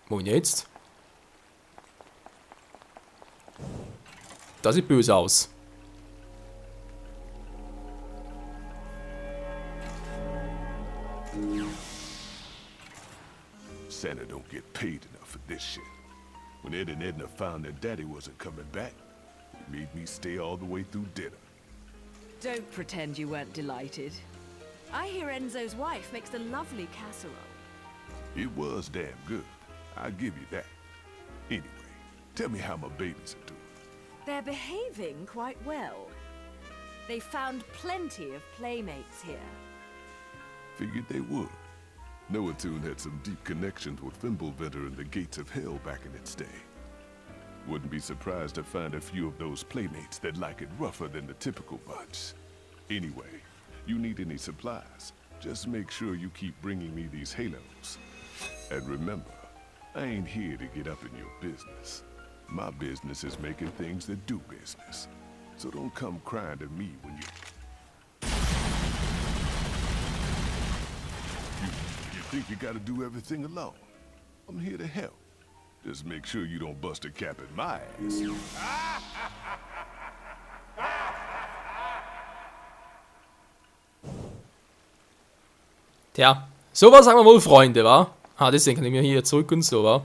Speaker 1: Wohin jetzt? Das sieht böse aus.
Speaker 8: Santa don't get paid enough for this shit. When Ed and Edna found their daddy wasn't coming back, it made me stay all the way through dinner.
Speaker 3: Don't pretend you weren't delighted. I hear Enzo's wife makes a lovely casserole.
Speaker 8: It was damn good. I'll give you that. Anyway, tell me how my babies are doing.
Speaker 3: They're behaving quite well. They found plenty of playmates here.
Speaker 8: Figured they would. Noatune had some deep connections with Fimbulventer and the Gates of Hell back in its day. Wouldn't be surprised to find a few of those playmates that like it rougher than the typical bunch. Anyway, you need any supplies, just make sure you keep bringing me these halos. And remember, I ain't here to get up in your business. My business is making things that do business. So don't come crying to me when you think you gotta do everything alone. I'm here to help. Just make sure you don't bust a cap at my ass.
Speaker 1: Tja, sowas sagen wir wohl Freunde, wa? Deswegen kann ich mir hier zurück und so, wa?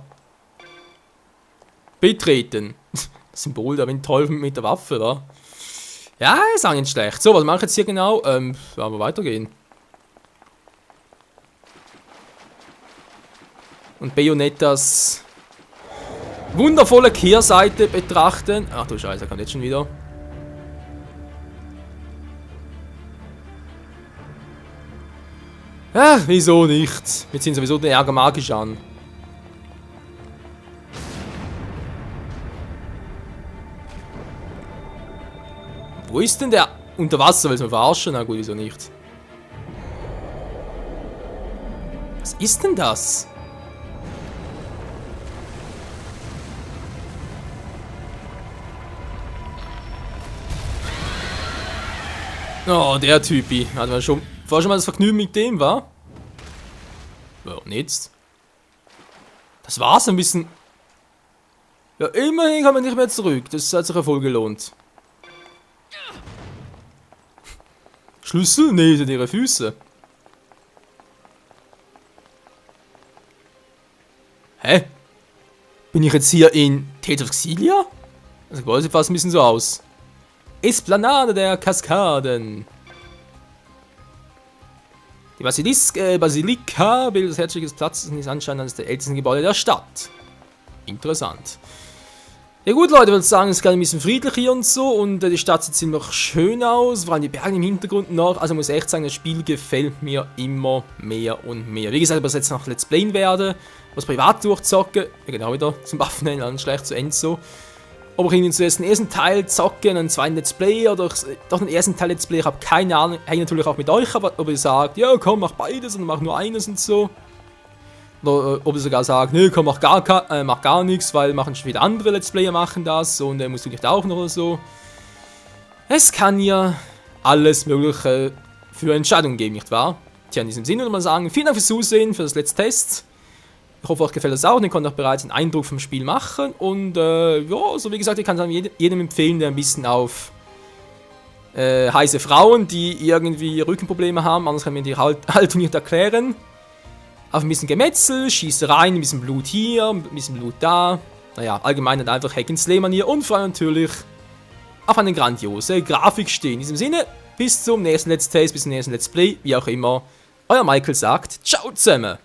Speaker 1: Betreten. Das Symbol da mit dem Teufel mit der Waffe, wa? Ja, ist auch nicht schlecht. So, was mache ich jetzt hier genau? Aber weitergehen. Und Bayonettas wundervolle Kehrseite betrachten. Ach du Scheiße, kommt jetzt schon wieder. Ach, wieso nicht? Wir ziehen sowieso den Ärger magisch an. Wo ist denn der? Unter Wasser, willst du mich verarschen? Na gut, wieso nicht? Was ist denn das? Oh, der Typi. Hatten wir schon mal das Vergnügen mit dem, wa? Ja, und jetzt? Das war's ein bisschen. Ja, immerhin kann man nicht mehr zurück. Das hat sich ja voll gelohnt. Schlüssel? Nee, sind ihre Füße. Hä? Bin ich jetzt hier in Tales of Xillia? Das sieht fast ein bisschen so aus. Esplanade der Kaskaden. Die Basilika bildet das Herzstück des Platzes und ist anscheinend eines der ältesten Gebäude der Stadt. Interessant. Ja gut, Leute, ich würde sagen, es ist gerade ein bisschen friedlich hier und so und die Stadt sieht ziemlich schön aus, vor allem die Berge im Hintergrund noch. Also muss ich echt sagen, das Spiel gefällt mir immer mehr und mehr. Wie gesagt, ob ich jetzt noch Let's Playen werde, was privat durchzocke, genau wieder zum Waffen dann schlecht zu Enzo. Ob ich irgendwie zuerst den ersten Teil zocke und einen zweiten Let's Play oder doch den ersten Teil Let's Play, ich habe keine Ahnung, hängt natürlich auch mit euch, aber ob ihr sagt, ja komm, mach beides und mach nur eines und so. Oder ob ihr sogar sagt, nee, komm, mach gar nichts, weil machen schon wieder andere Let's Player machen das und musst du nicht auch noch oder so. Es kann ja alles Mögliche für Entscheidungen geben, nicht wahr? Tja, in diesem Sinne würde man sagen, vielen Dank fürs Zusehen, für das Let's Test. Ich hoffe, euch gefällt das auch und ihr könnt auch bereits einen Eindruck vom Spiel machen. Und ja, so wie gesagt, ich kann es jedem empfehlen, der ein bisschen auf heiße Frauen, die irgendwie Rückenprobleme haben, anders kann man die Haltung nicht erklären. Auf ein bisschen Gemetzel, Schießereien, ein bisschen Blut hier, ein bisschen Blut da. Naja, allgemein halt einfach Hack-and-Slay-Manier und vor allem natürlich auf eine grandiose Grafik stehen. In diesem Sinne, bis zum nächsten Let's Test, bis zum nächsten Let's Play, wie auch immer. Euer Michael sagt, ciao zusammen!